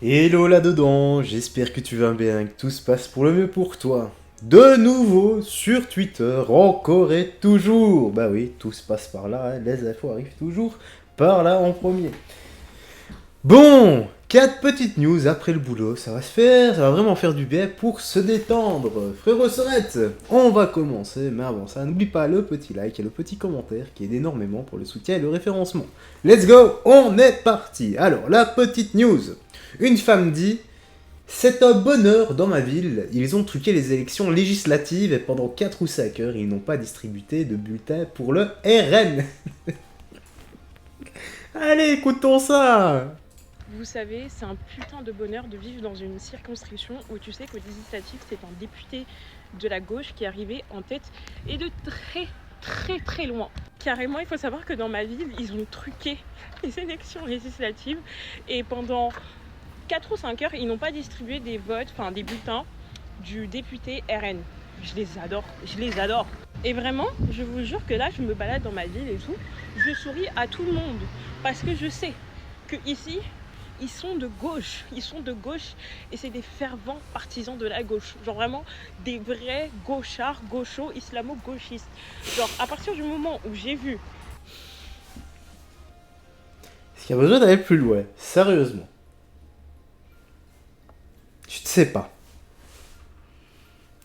Hello là-dedans, j'espère que tu vas bien, que tout se passe pour le mieux pour toi. De nouveau sur Twitter, encore et toujours. Bah oui, tout se passe par là, hein, les infos arrivent toujours par là en premier. Bon, 4 petites news après le boulot, ça va se faire, ça va vraiment faire du bien pour se détendre. Frérot Sorette, on va commencer, mais avant ça, n'oublie pas le petit like et le petit commentaire qui aide énormément pour le soutien et le référencement. Let's go, on est parti. Alors, la petite news. Une femme dit: c'est un bonheur dans ma ville, ils ont truqué les élections législatives et pendant 4 ou 5 heures, ils n'ont pas distribué de bulletins pour le RN. Allez, écoutons ça. Vous savez, c'est un putain de bonheur de vivre dans une circonscription où tu sais qu'au législatif, c'est un député de la gauche qui est arrivé en tête et de très loin. Carrément, il faut savoir que dans ma ville, ils ont truqué les élections législatives et pendant 4 ou 5 heures, ils n'ont pas distribué des votes, enfin des bulletins du député RN. Je les adore. Et vraiment, je vous jure que là, je me balade dans ma ville et tout, je souris à tout le monde parce que je sais que ici, ils sont de gauche et c'est des fervents partisans de la gauche. Genre vraiment des vrais gauchards, gauchos, islamo-gauchistes. Genre à partir du moment où j'ai vu... Est-ce qu'il y a besoin d'aller plus loin? Sérieusement. Je ne sais pas.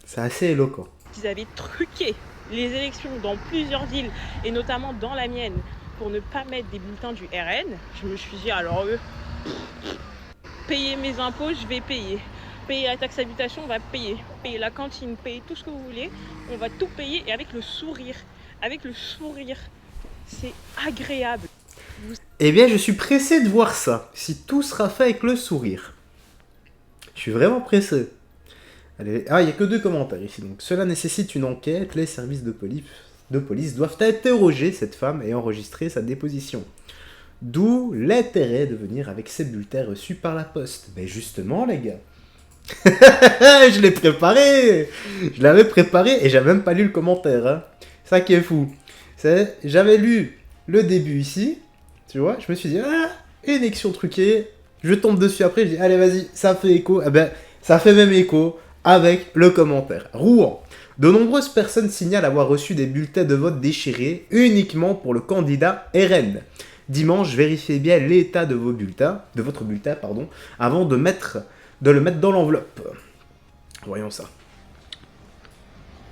C'est assez éloquent. qu'ils avaient truqué les élections dans plusieurs villes et notamment dans la mienne pour ne pas mettre des bulletins du RN, je me suis dit alors eux, payer mes impôts, je vais payer. Payer la taxe d'habitation, on va payer. Payer la cantine, payer tout ce que vous voulez, on va tout payer et avec le sourire. Avec le sourire. C'est agréable. Eh bien, je suis pressé de voir ça, si tout sera fait avec le sourire. Je suis vraiment pressé. Allez. Ah, il n'y a que 2 commentaires ici. Donc, cela nécessite une enquête. Les services de police doivent interroger cette femme et enregistrer sa déposition. D'où l'intérêt de venir avec ces bulletins reçus par la poste. Mais justement, les gars. Je l'ai préparé. Je l'avais préparé et j'avais même pas lu le commentaire. Hein. Ça qui est fou. J'avais lu le début ici. Tu vois, je me suis dit, ah, élection truquée. Je tombe dessus après, je dis, allez, vas-y, ça fait écho. Eh ben, ça fait même écho avec le commentaire. Rouen. De nombreuses personnes signalent avoir reçu des bulletins de vote déchirés uniquement pour le candidat RN. Dimanche, vérifiez bien l'état de votre bulletin, avant de le mettre dans l'enveloppe. Voyons ça.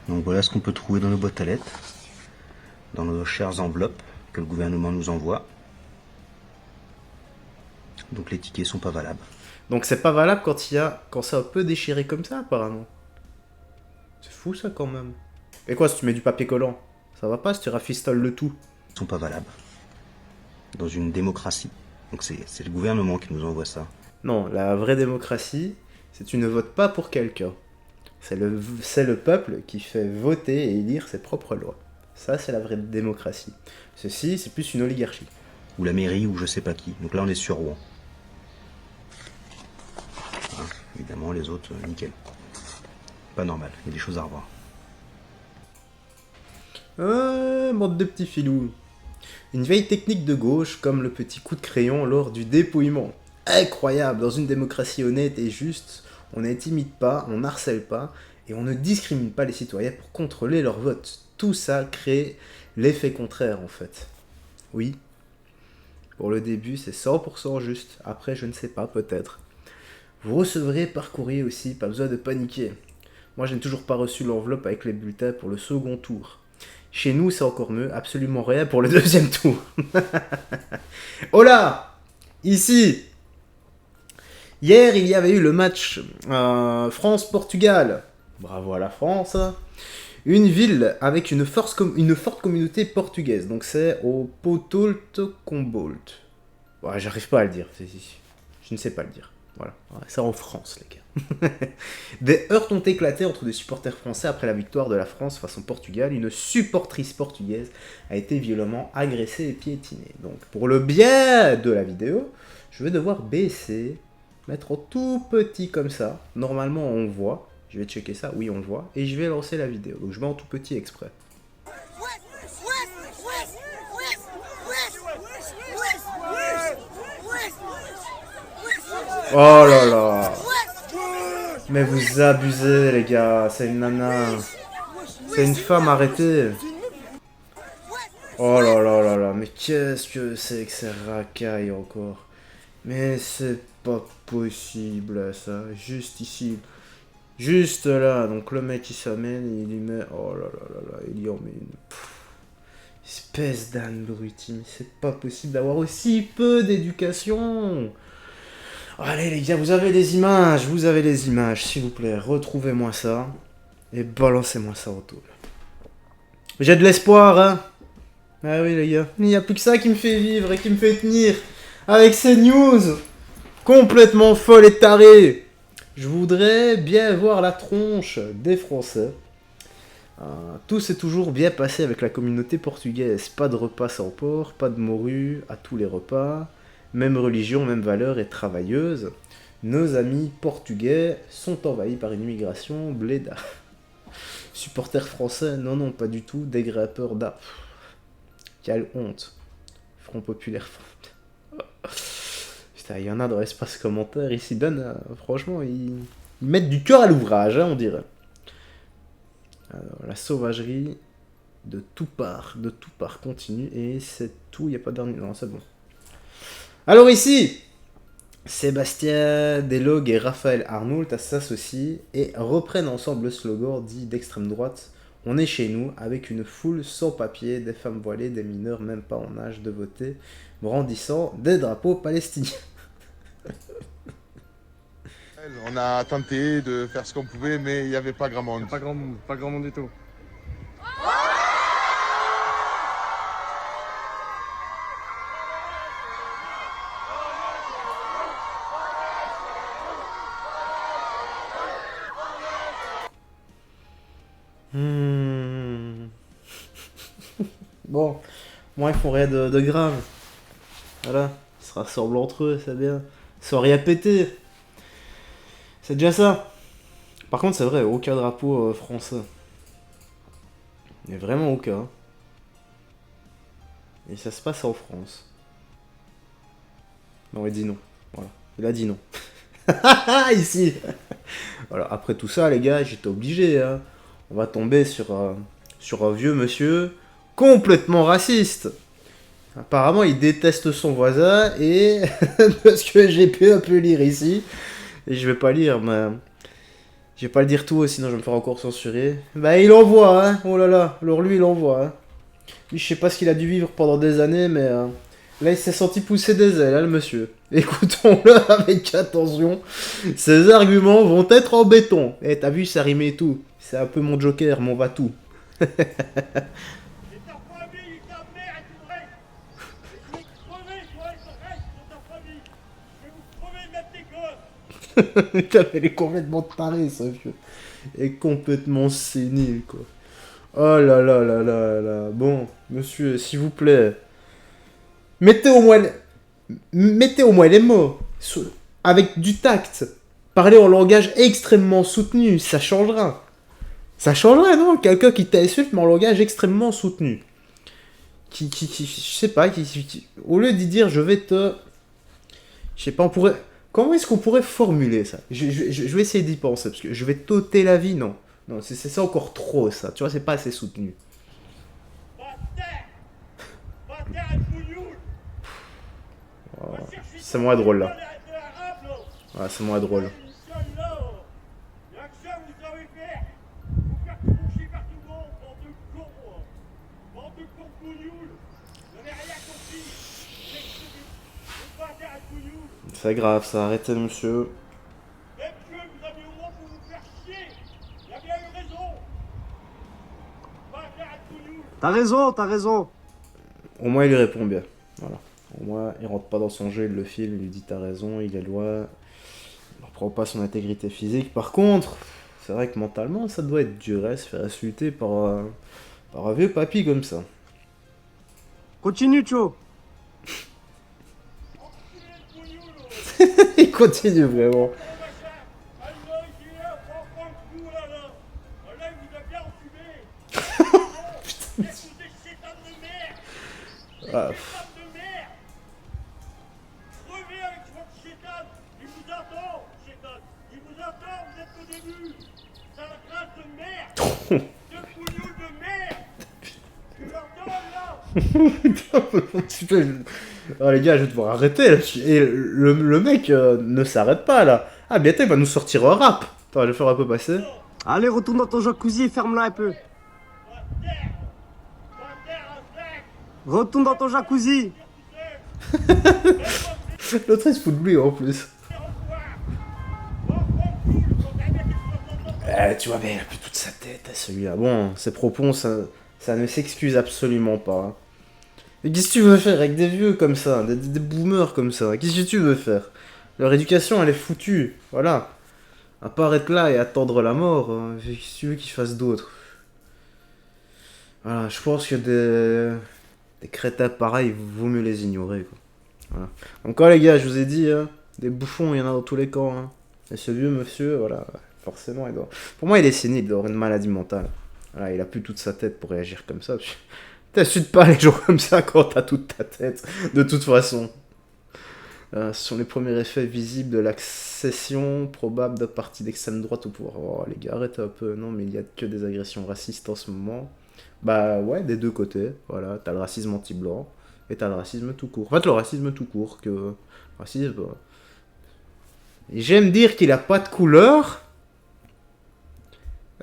Donc voilà ce qu'on peut trouver dans nos boîtes à lettres, dans nos chères enveloppes que le gouvernement nous envoie. Donc les tickets sont pas valables. Donc c'est pas valable quand c'est un peu déchiré comme ça, apparemment. C'est fou ça quand même. Et quoi, si tu mets du papier collant, ça va pas si tu rafistoles le tout? Ils sont pas valables. Dans une démocratie. Donc c'est le gouvernement qui nous envoie ça. Non, la vraie démocratie, c'est tu ne votes pas pour quelqu'un. C'est le peuple qui fait voter et élire ses propres lois. Ça, c'est la vraie démocratie. Ceci, c'est plus une oligarchie. Ou la mairie, ou je sais pas qui. Donc là on est sur Rouen. Hein, évidemment les autres, nickel. Pas normal, il y a des choses à revoir. Bande de petits filous. Une vieille technique de gauche, comme le petit coup de crayon lors du dépouillement. Incroyable, dans une démocratie honnête et juste, on n'intimide pas, on n'harcèle pas, et on ne discrimine pas les citoyens pour contrôler leur vote. Tout ça crée l'effet contraire en fait. Oui. Pour le début, c'est 100% juste. Après, je ne sais pas, peut-être. Vous recevrez par courrier aussi, pas besoin de paniquer. Moi, je n'ai toujours pas reçu l'enveloppe avec les bulletins pour le second tour. Chez nous, c'est encore mieux, absolument rien pour le deuxième tour. Oh là! Ici! Hier, il y avait eu le match France-Portugal. Bravo à la France. Une ville avec une forte communauté portugaise. Donc c'est au Potoltecombolt. Ouais, j'arrive pas à le dire. Je ne sais pas le dire. Voilà, c'est en France, les gars. Des heurts ont éclaté entre des supporters français après la victoire de la France face au Portugal. Une supportrice portugaise a été violemment agressée et piétinée. Donc, pour le bien de la vidéo, je vais devoir baisser, mettre en tout petit comme ça. Normalement, on voit. Je vais checker ça. Oui, on le voit. Et je vais lancer la vidéo. Donc, je mets en tout petit exprès. Oh là là. Mais vous abusez, les gars. C'est une nana. C'est une femme, arrêtez. Oh là là là là. Mais qu'est-ce que c'est que ces racailles encore? Mais c'est pas possible, ça. Juste ici. Juste là. Donc le mec, il s'amène, il y met... Oh là là là là. Il y en met une... Espèce d'abruti. Mais c'est pas possible d'avoir aussi peu d'éducation. Allez les gars, vous avez les images, s'il vous plaît, retrouvez-moi ça, et balancez-moi ça autour. J'ai de l'espoir, hein. Ah oui les gars, il n'y a plus que ça qui me fait vivre et qui me fait tenir, avec ces news, complètement folles et tarées. Je voudrais bien voir la tronche des Français. Tout s'est toujours bien passé avec la communauté portugaise, pas de repas sans porc, pas de morue à tous les repas. Même religion, même valeur et travailleuse, nos amis portugais sont envahis par une immigration bléda. Supporters français, non, non, pas du tout, des grimpeurs d'art. Quelle honte. Front populaire. Putain, il y en a dans l'espace commentaire, ils s'y donnent, franchement, ils mettent du cœur à l'ouvrage, hein, on dirait. Alors, la sauvagerie de tout part continue, et c'est tout, il n'y a pas de dernier... Non, c'est bon. Alors ici, Sébastien Delog et Raphaël Arnoult s'associent et reprennent ensemble le slogan dit d'extrême droite « On est chez nous » avec une foule sans papier, des femmes voilées, des mineurs même pas en âge de voter, brandissant des drapeaux palestiniens. On a tenté de faire ce qu'on pouvait, mais il n'y avait pas grand monde. Pas grand monde du tout. Bon, moi ils font rien de grave. Voilà, ils se rassemblent entre eux, c'est bien. Sans rien péter. C'est déjà ça. Par contre, c'est vrai, aucun drapeau français. Mais vraiment aucun. Et ça se passe en France. Non, il dit non. Voilà, il a dit non. Ici. Voilà, après tout ça, les gars, j'étais obligé. Hein. On va tomber sur un vieux monsieur complètement raciste. Apparemment, il déteste son voisin et parce que j'ai pu un peu lire ici et je vais pas lire, mais je vais pas le dire tout, sinon je vais me faire encore censurer. Bah, il envoie, hein. Oh là là. Alors lui, il envoie. Hein. Lui, je sais pas ce qu'il a dû vivre pendant des années, mais là, il s'est senti pousser des ailes, hein, le monsieur. Écoutons-le avec attention. Ses arguments vont être en béton. Eh, t'as vu, ça rime et tout. C'est un peu mon Joker, mon va-tout. Putain, elle est complètement tarée, ce vieux. Elle est complètement sénile, quoi. Oh là là là là là. Bon, monsieur, s'il vous plaît. Mettez au moins les mots. Avec du tact. Parlez en langage extrêmement soutenu. Ça changera. Ça changerait, non? Quelqu'un qui t'insulte, mais en langage extrêmement soutenu. Je sais pas, au lieu d'y dire je vais te... Je sais pas, on pourrait... Comment est-ce qu'on pourrait formuler ça? Je vais essayer d'y penser, parce que je vais t'ôter la vie, non. Non, c'est ça encore trop, ça. Tu vois, c'est pas assez soutenu. Oh, c'est moins drôle, là. Ah, c'est moins drôle. C'est grave, ça. Arrêtez, monsieur. T'as raison. Au moins, il lui répond bien. Voilà. Au moins, il rentre pas dans son jeu, il le file, il lui dit t'as raison, il est loin. Il ne reprend pas son intégrité physique. Par contre, c'est vrai que mentalement, ça doit être dur, hein, se faire insulter par un vieux papy comme ça. Continue, Tcho. Il continue vraiment. Ah. Putain, oh, les gars, je vais devoir arrêter là. Et le mec ne s'arrête pas là. Ah, bientôt il va nous sortir un rap. Attends, je vais faire un peu passer. Allez, retourne dans ton jacuzzi et ferme-la un peu. Retourne dans ton jacuzzi. L'autre il se fout de lui en plus. Tu vois, mais il a plus toute sa tête à celui-là. Bon, ses propos, ça ne s'excuse absolument pas. Hein. Mais qu'est-ce que tu veux faire avec des vieux comme ça, des boomers comme ça? Qu'est-ce que tu veux faire? Leur éducation, elle est foutue. Voilà. À part être là et attendre la mort, qu'est-ce que tu veux qu'ils fassent d'autre? Voilà, je pense que des crétins pareils, vaut mieux les ignorer, quoi. Voilà. Encore les gars, je vous ai dit, hein, des bouffons, il y en a dans tous les camps. Hein. Et ce vieux monsieur, voilà, forcément, il doit... Pour moi, il est sénile, il doit avoir une maladie mentale. Voilà, il a plus toute sa tête pour réagir comme ça. T'insultes pas les gens comme ça quand t'as toute ta tête, de toute façon. Ce sont les premiers effets visibles de l'accession probable de partis d'extrême droite au pouvoir. Oh les gars, arrêtez un peu. Non, mais il y a que des agressions racistes en ce moment. Bah ouais, des deux côtés. Voilà, t'as le racisme anti-blanc et t'as le racisme tout court. En fait, le racisme tout court, que... Racisme... Et j'aime dire qu'il a pas de couleur.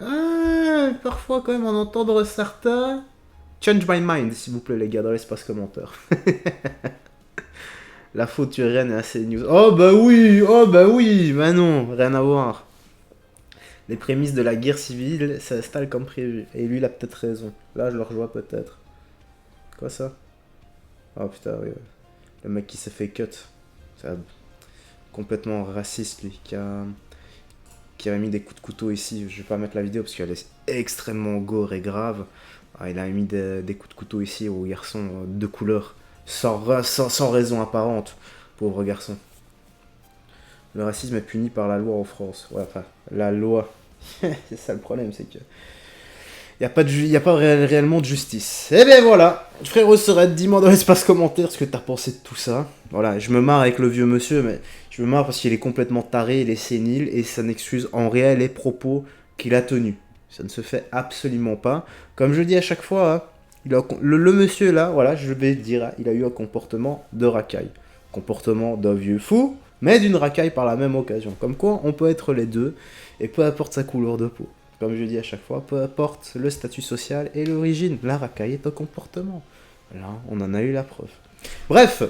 Ah, parfois quand même en entendre certains... Change my mind, s'il vous plaît les gars, dans l'espace commentaire. La faute urène est assez news. Oh bah oui, bah non, rien à voir. Les prémices de la guerre civile s'installent comme prévu. Et lui, il a peut-être raison. Là, je le rejoins peut-être. Quoi ça? Oh putain, oui. Le mec qui s'est fait cut. C'est complètement raciste, lui. Qui avait mis des coups de couteau ici. Je vais pas mettre la vidéo parce qu'elle est extrêmement gore et grave. Ah, il a mis des coups de couteau ici au garçon de couleur. Sans raison apparente, pauvre garçon. Le racisme est puni par la loi en France. Ouais, enfin, la loi. C'est ça le problème, c'est que... Il n'y a pas réellement de justice. Et ben voilà, frérot Serette, dis-moi dans l'espace commentaire ce que t'as pensé de tout ça. Voilà, je me marre avec le vieux monsieur, mais je me marre parce qu'il est complètement taré, il est sénile, et ça n'excuse en rien les propos qu'il a tenus. Ça ne se fait absolument pas. Comme je dis à chaque fois, hein, le monsieur là, voilà, je vais dire, hein, il a eu un comportement de racaille. Comportement d'un vieux fou, mais d'une racaille par la même occasion. Comme quoi, on peut être les deux, et peu importe sa couleur de peau. Comme je dis à chaque fois, peu importe le statut social et l'origine, la racaille est un comportement. Là, on en a eu la preuve. Bref,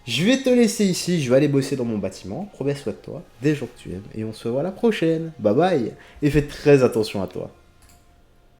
je vais te laisser ici, je vais aller bosser dans mon bâtiment. Prends bien soin de toi, des gens que tu aimes, et on se voit la prochaine. Bye bye, et fais très attention à toi.